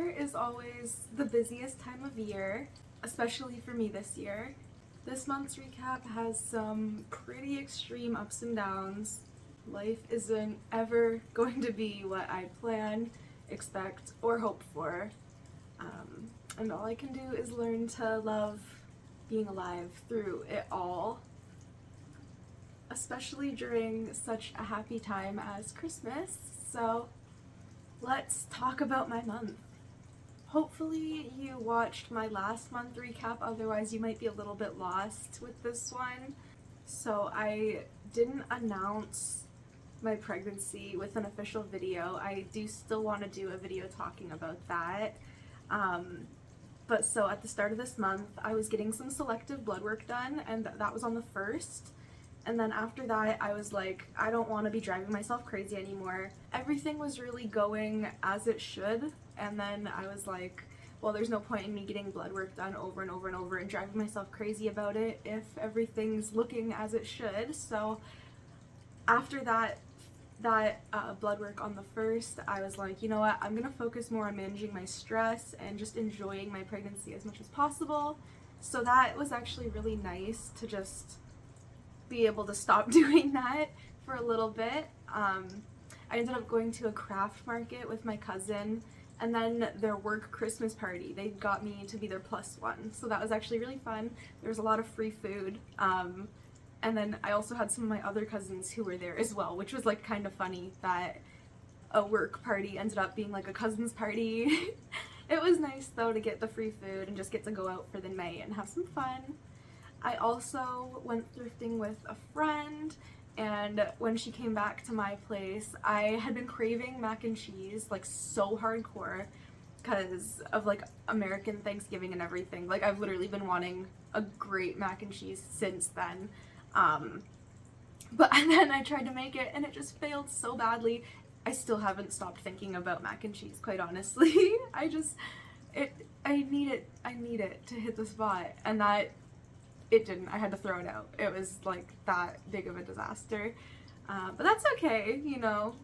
December is always the busiest time of year, especially for me this year. This month's recap has some pretty extreme ups and downs. Life isn't ever going to be what I plan, expect, or hope for. And all I can do is learn to love being alive through it all, especially during such a happy time as Christmas. So let's talk about my month. Hopefully you watched my last month recap, otherwise you might be a little bit lost with this one. So I didn't announce my pregnancy with an official video. I do still want to do a video talking about that. But so at the start of this month, I was getting some selective blood work done, and that was on the 1st. And then after that, I was like, I don't want to be driving myself crazy anymore. Everything was really going as it should. And then I was like, well, there's no point in me getting blood work done over and over and over and driving myself crazy about it if everything's looking as it should. So after that blood work on the 1st, I was like, you know what, I'm gonna focus more on managing my stress and just enjoying my pregnancy as much as possible. So that was actually really nice to just be able to stop doing that for a little bit. I ended up going to a craft market with my cousin, and then their work Christmas party. They got me to be their +1, so that was actually really fun. There was a lot of free food. And then I also had some of my other cousins who were there as well, which was like kind of funny that a work party ended up being like a cousin's party. It was nice though to get the free food and just get to go out for the night and have some fun. I also went thrifting with a friend, and when she came back to my place, I had been craving mac and cheese like so hardcore because of like American Thanksgiving and everything. Like I've literally been wanting a great mac and cheese since then. But then I tried to make it and it just failed so badly. I still haven't stopped thinking about mac and cheese, quite honestly. I need it to hit the spot, and that it didn't. I had to throw it out. It was like that big of a disaster. But that's okay, you know.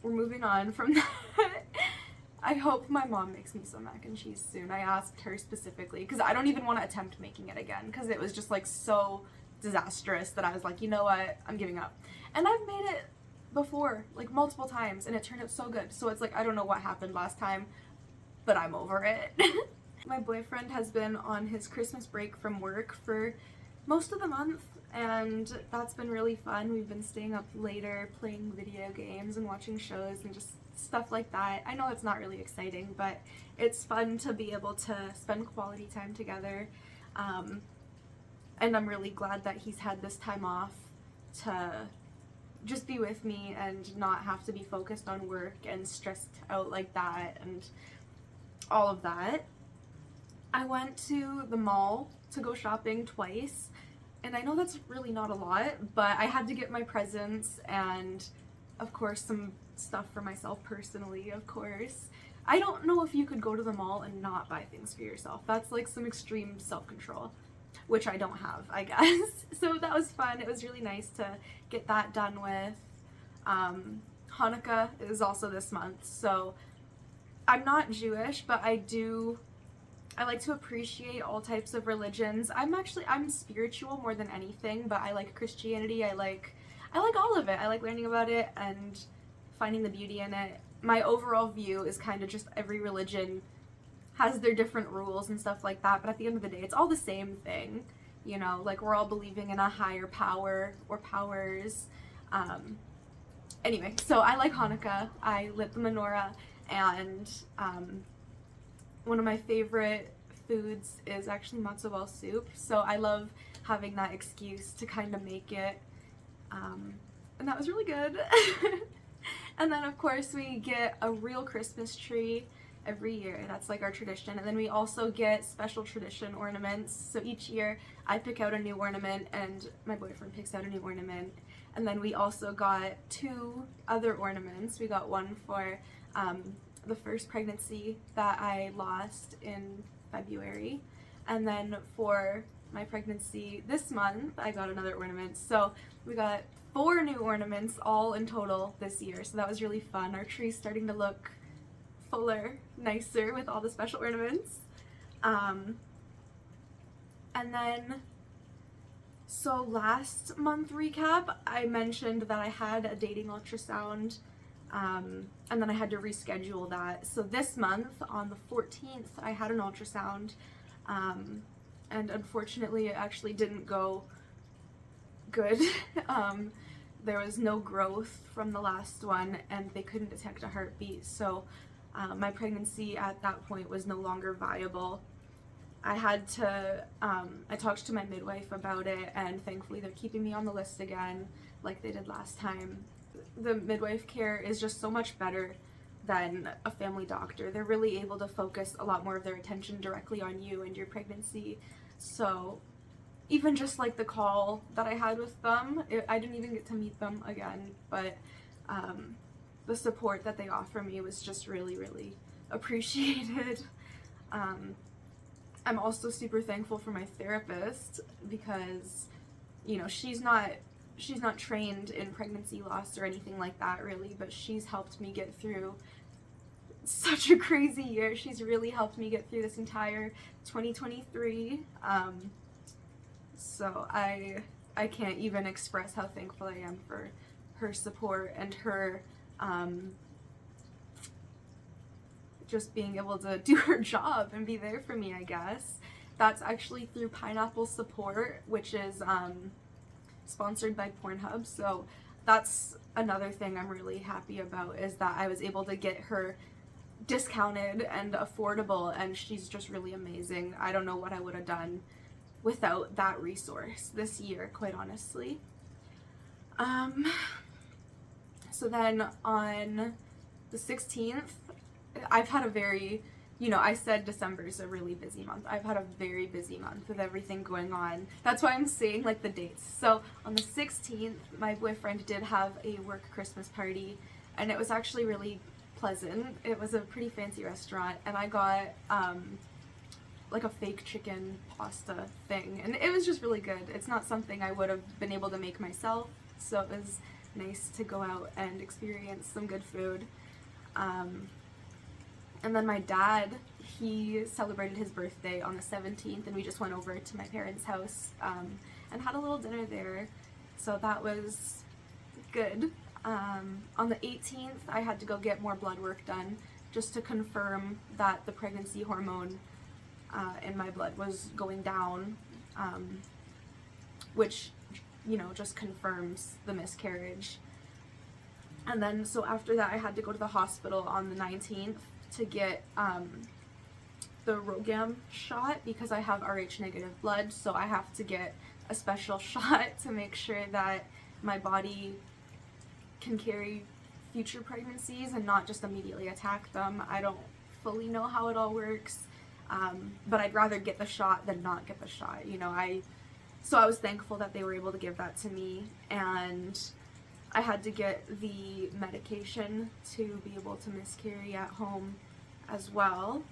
We're moving on from that. I hope my mom makes me some mac and cheese soon. I asked her specifically because I don't even want to attempt making it again because it was just like so disastrous that I was like, you know what, I'm giving up. And I've made it before, like multiple times, and it turned out so good. So it's like, I don't know what happened last time, but I'm over it. My boyfriend has been on his Christmas break from work for most of the month, and that's been really fun. We've been staying up later playing video games and watching shows and just stuff like that. I know it's not really exciting, but it's fun to be able to spend quality time together. And I'm really glad that he's had this time off to just be with me and not have to be focused on work and stressed out like that and all of that. I went to the mall to go shopping twice, and I know that's really not a lot, but I had to get my presents and of course some stuff for myself personally, of course. I don't know if you could go to the mall and not buy things for yourself. That's like some extreme self-control, which I don't have, I guess. So that was fun. It was really nice to get that done with. Hanukkah is also this month, so I'm not Jewish, but I like to appreciate all types of religions. I'm spiritual more than anything, but I like Christianity. I like all of it. I like learning about it and finding the beauty in it. My overall view is kind of just every religion has their different rules and stuff like that, but at the end of the day, it's all the same thing, you know, like we're all believing in a higher power or powers. Anyway, so I like Hanukkah. I lit the menorah, and one of my favorite foods is actually matzo ball soup, so I love having that excuse to kind of make it, and that was really good. And then of course we get a real Christmas tree every year. That's like our tradition. And then we also get special tradition ornaments. So each year I pick out a new ornament and my boyfriend picks out a new ornament. And then we also got 2 other ornaments. We got one for the first pregnancy that I lost in February. And then for my pregnancy this month, I got another ornament. So we got 4 new ornaments all in total this year. So that was really fun. Our tree's starting to look fuller, nicer with all the special ornaments. And then, so last month recap, I mentioned that I had a dating ultrasound, and then I had to reschedule that. So this month, on the 14th, I had an ultrasound, and unfortunately it actually didn't go good. There was no growth from the last one, and they couldn't detect a heartbeat, so my pregnancy at that point was no longer viable. I had to, I talked to my midwife about it, and thankfully they're keeping me on the list again like they did last time. The midwife care is just so much better than a family doctor. They're really able to focus a lot more of their attention directly on you and your pregnancy. So even just like the call that I had with them, I didn't even get to meet them again, but the support that they offer me was just really, really appreciated. I'm also super thankful for my therapist because, you know, she's not trained in pregnancy loss or anything like that really, but she's helped me get through such a crazy year. She's really helped me get through this entire 2023. So I can't even express how thankful I am for her support and her just being able to do her job and be there for me, I guess. That's actually through Pineapple Support, which is sponsored by Pornhub. So that's another thing I'm really happy about, is that I was able to get her discounted and affordable, and she's just really amazing. I don't know what I would have done without that resource this year, quite honestly. So then on the 16th, I've had a very, you know, I said December is a really busy month. I've had a very busy month with everything going on. That's why I'm saying like the dates. So on the 16th, my boyfriend did have a work Christmas party, and it was actually really pleasant. It was a pretty fancy restaurant, and I got like a fake chicken pasta thing, and it was just really good. It's not something I would have been able to make myself, so it was nice to go out and experience some good food. And then my dad, he celebrated his birthday on the 17th, and we just went over to my parents' house and had a little dinner there, so that was good. On the 18th, I had to go get more blood work done just to confirm that the pregnancy hormone in my blood was going down, which, you know, just confirms the miscarriage. And then, so after that, I had to go to the hospital on the 19th to get the Rogam shot because I have Rh negative blood, so I have to get a special shot to make sure that my body can carry future pregnancies and not just immediately attack them. I don't fully know how it all works, but I'd rather get the shot than not get the shot, you know. So I was thankful that they were able to give that to me, and I had to get the medication to be able to miscarry at home as well.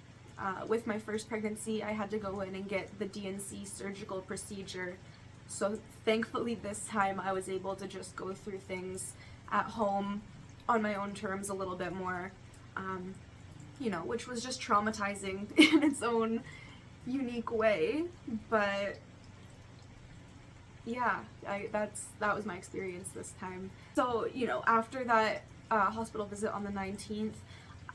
With my first pregnancy, I had to go in and get the DNC surgical procedure. So thankfully this time I was able to just go through things at home on my own terms a little bit more, you know, which was just traumatizing in its own unique way. But yeah, that was my experience this time. So, you know, after that hospital visit on the 19th,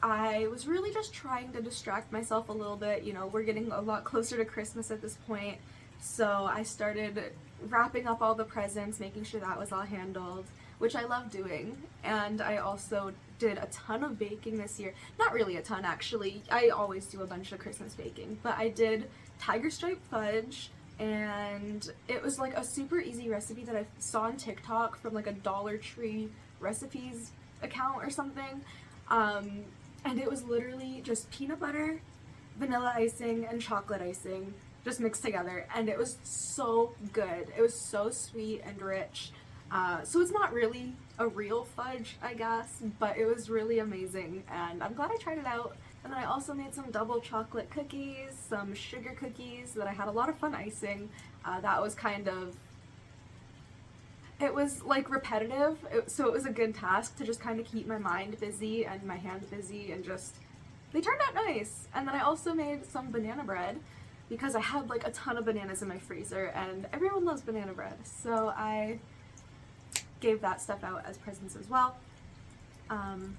I was really just trying to distract myself a little bit. You know, we're getting a lot closer to Christmas at this point, so I started wrapping up all the presents, making sure that was all handled, which I love doing. And I also did a ton of baking this year. Not really a ton, actually. I always do a bunch of Christmas baking, but I did tiger stripe fudge, and it was like a super easy recipe that I saw on TikTok from like a Dollar Tree recipes account or something. And it was literally just peanut butter, vanilla icing, and chocolate icing just mixed together, and it was so good. It was so sweet and rich. So it's not really a real fudge, I guess, but it was really amazing, and I'm glad I tried it out. And then I also made some double chocolate cookies, some sugar cookies that I had a lot of fun icing. That was kind of, it was like repetitive, so it was a good task to just kind of keep my mind busy and my hands busy and just they turned out nice. And then I also made some banana bread because I had like a ton of bananas in my freezer and everyone loves banana bread. So I gave that stuff out as presents as well. And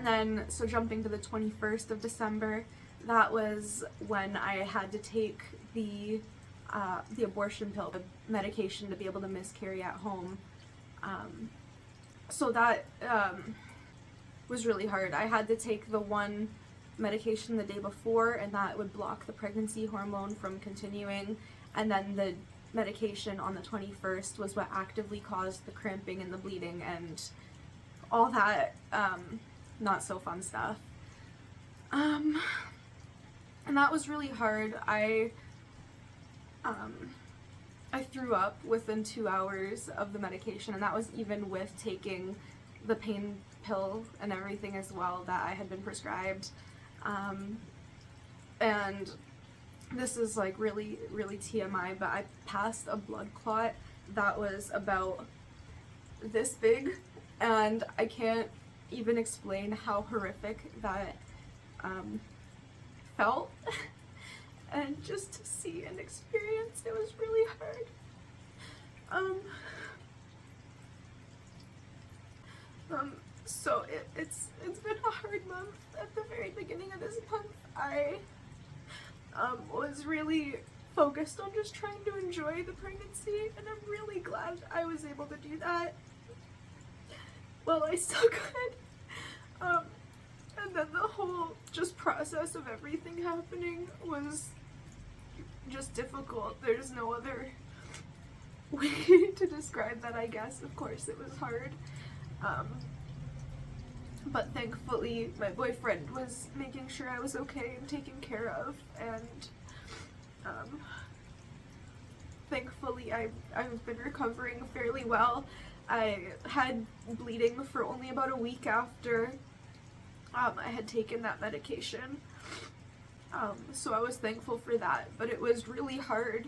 then, so jumping to the 21st of December, that was when I had to take the abortion pill, the medication to be able to miscarry at home. So that was really hard. I had to take the one medication the day before, and that would block the pregnancy hormone from continuing, and then the medication on the 21st was what actively caused the cramping and the bleeding and all that not so fun stuff. And that was really hard. I threw up within 2 hours of the medication, and that was even with taking the pain pill and everything as well that I had been prescribed. And this is like really, really TMI, but I passed a blood clot that was about this big, and I can't even explain how horrific that felt. And just to see and experience, it was really hard. So it's been a hard month. At the very beginning of this month, I was really focused on just trying to enjoy the pregnancy, and I'm really glad I was able to do that. Well, I still could. And then the whole just process of everything happening was just difficult. There's no other way to describe that, I guess. Of course, it was hard. But thankfully, my boyfriend was making sure I was okay and taken care of, and thankfully I've been recovering fairly well. I had bleeding for only about a week after I had taken that medication, so I was thankful for that, but it was really hard,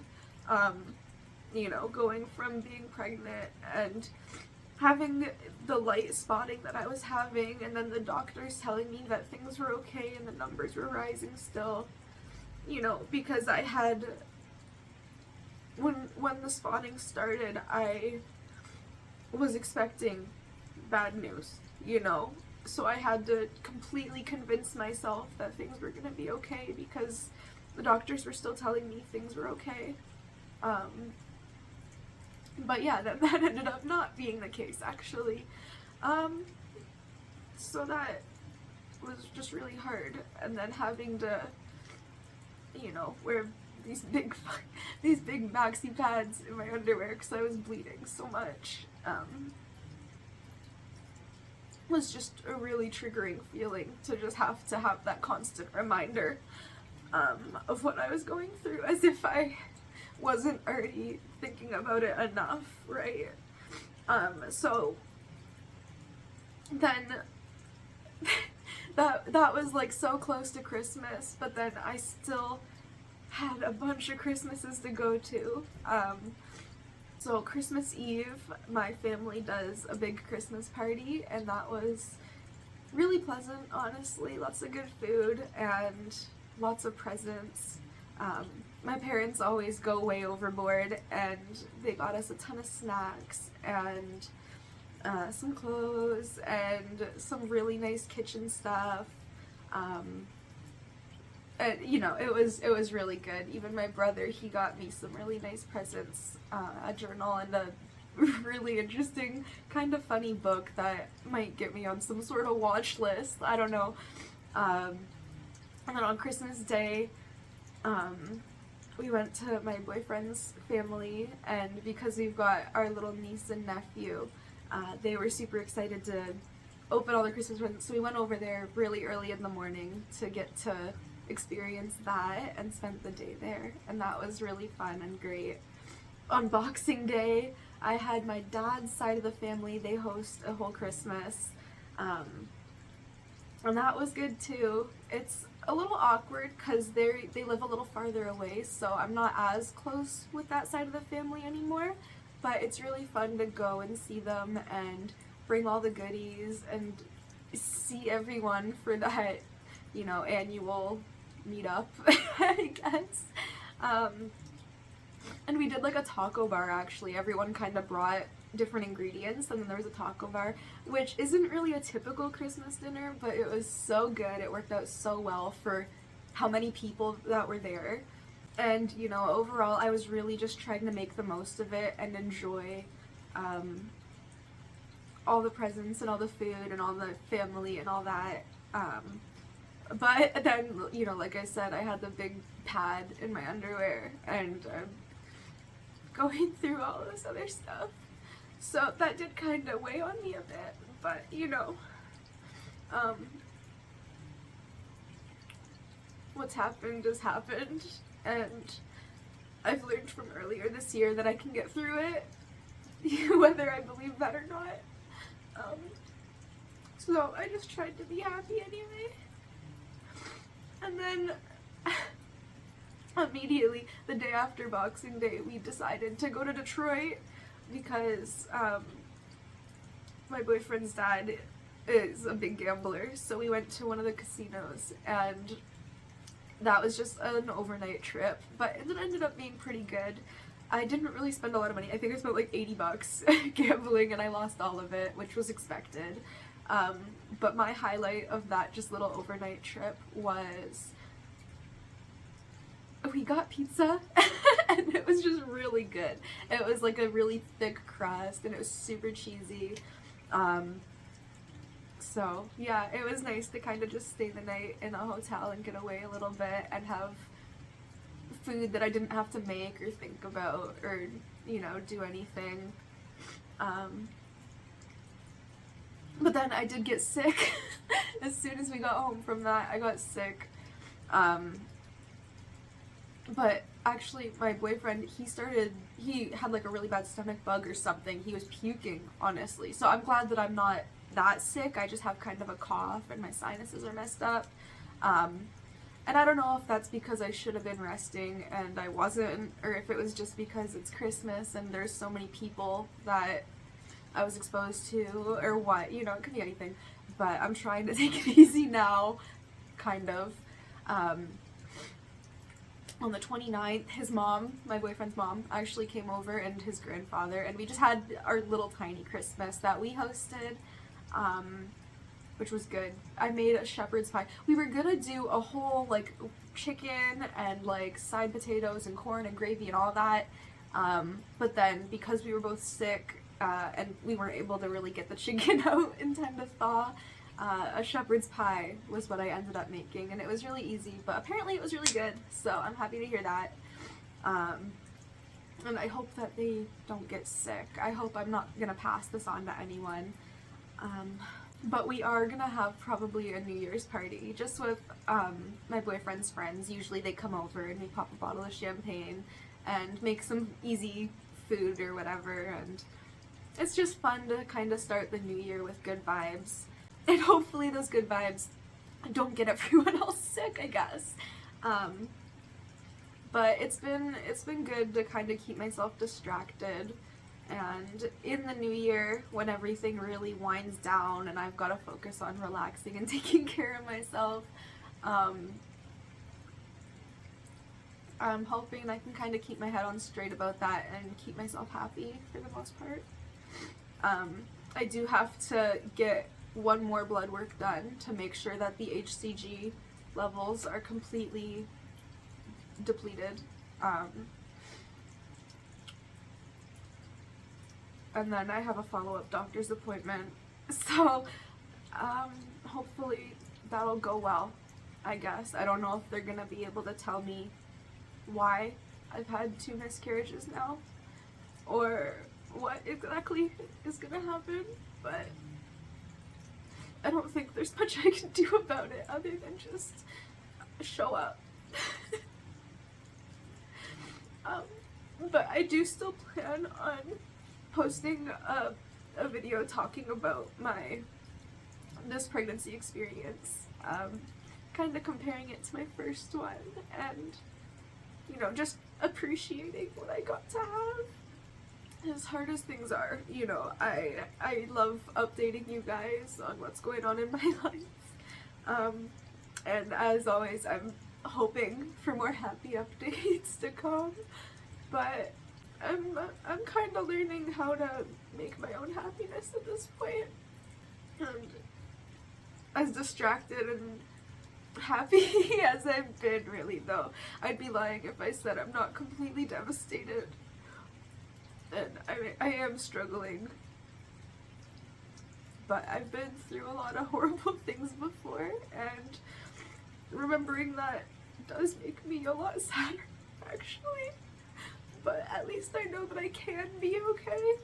you know, going from being pregnant and having the light spotting that I was having, and then the doctors telling me that things were okay and the numbers were rising still, you know, because I had, when the spotting started, I was expecting bad news, you know, so I had to completely convince myself that things were gonna be okay because the doctors were still telling me things were okay. But yeah, that ended up not being the case, actually. So that was just really hard. And then having to, you know, wear these big maxi pads in my underwear because I was bleeding so much, was just a really triggering feeling to just have to have that constant reminder of what I was going through, as if I wasn't already thinking about it enough, right? So then that was like so close to Christmas, but then I still had a bunch of Christmases to go to. So Christmas Eve, my family does a big Christmas party, and that was really pleasant, honestly. Lots of good food and lots of presents. My parents always go way overboard, and they got us a ton of snacks and some clothes and some really nice kitchen stuff. And you know, it was really good. Even my brother, he got me some really nice presents, a journal and a really interesting, kind of funny book that might get me on some sort of watch list. I don't know. And then on Christmas Day, we went to my boyfriend's family, and because we've got our little niece and nephew, they were super excited to open all the Christmas presents, so we went over there really early in the morning to get to experience that and spent the day there, and that was really fun and great. On Boxing Day, I had my dad's side of the family, they host a whole Christmas, and that was good too. It's a little awkward because they live a little farther away, so I'm not as close with that side of the family anymore, but it's really fun to go and see them and bring all the goodies and see everyone for that you know, annual meetup, I guess. And we did like a taco bar actually. Everyone kind of brought different ingredients, and then there was a taco bar, which isn't really a typical Christmas dinner, but it was so good. It worked out so well for how many people that were there. And, you know, overall, I was really just trying to make the most of it and enjoy all the presents and all the food and all the family and all that. But then, you know, like I said, I had the big pad in my underwear, and I'm going through all this other stuff. So that did kind of weigh on me a bit, but, you know, what's happened has happened, and I've learned from earlier this year that I can get through it, whether I believe that or not. So I just tried to be happy anyway. And then immediately, the day after Boxing Day, we decided to go to Detroit because my boyfriend's dad is a big gambler, so we went to one of the casinos, and that was just an overnight trip, but it ended up being pretty good. I didn't really spend a lot of money. I think I spent like $80 gambling, and I lost all of it, which was expected. But my highlight of that just little overnight trip was we got pizza and it was just really good. It was like a really thick crust and it was super cheesy. So yeah, it was nice to kind of just stay the night in a hotel and get away a little bit and have food that I didn't have to make or think about or, you know, do anything. But then I did get sick. As soon as we got home from that, I got sick. But actually, my boyfriend, he had like a really bad stomach bug or something. He was puking, honestly. So I'm glad that I'm not that sick. I just have kind of a cough and my sinuses are messed up. And I don't know if that's because I should have been resting and I wasn't, or if it was just because it's Christmas and there's so many people that I was exposed to, or what, you know, it could be anything, but I'm trying to take it easy now, kind of. On the 29th, his mom, my boyfriend's mom, actually came over, and his grandfather, and we just had our little tiny Christmas that we hosted, which was good. I made a shepherd's pie. We were gonna do a whole, like, chicken and, like, side potatoes and corn and gravy and all that, but then, because we were both sick, and we weren't able to really get the chicken out in time to thaw, a shepherd's pie was what I ended up making, and it was really easy, but apparently it was really good, so I'm happy to hear that. And I hope that they don't get sick. I hope I'm not gonna pass this on to anyone. But we are gonna have probably a New Year's party, just with my boyfriend's friends. Usually they come over and we pop a bottle of champagne and make some easy food or whatever, and it's just fun to kind of start the new year with good vibes. And hopefully those good vibes don't get everyone else sick, I guess. But it's been good to kind of keep myself distracted. And in the new year, when everything really winds down and I've got to focus on relaxing and taking care of myself, I'm hoping I can kind of keep my head on straight about that and keep myself happy for the most part. I do have to get one more blood work done to make sure that the HCG levels are completely depleted. And then I have a follow-up doctor's appointment. So, hopefully that'll go well, I guess. I don't know if they're gonna be able to tell me why I've had 2 miscarriages now, or what exactly is gonna happen, but I don't think there's much I can do about it other than just show up. But I do still plan on posting a video talking about this pregnancy experience, kind of comparing it to my first one, and, you know, just appreciating what I got to have. As hard as things are, you know, I love updating you guys on what's going on in my life. And as always, I'm hoping for more happy updates to come, but I'm kind of learning how to make my own happiness at this point. And as distracted and happy as I've been, really, though, I'd be lying if I said I'm not completely devastated. And I am struggling. But I've been through a lot of horrible things before, and remembering that does make me a lot sadder, actually. But at least I know that I can be okay.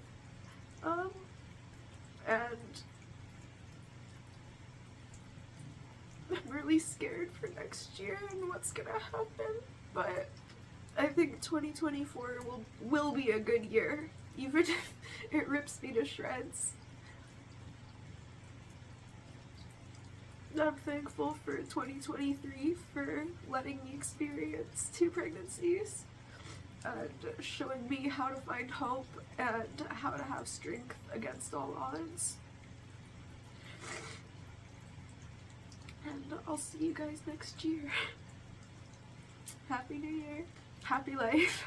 And I'm really scared for next year and what's gonna happen. But I think 2024 will be a good year, even if it rips me to shreds. I'm thankful for 2023 for letting me experience 2 pregnancies and showing me how to find hope and how to have strength against all odds. And I'll see you guys next year. Happy New Year. Happy life.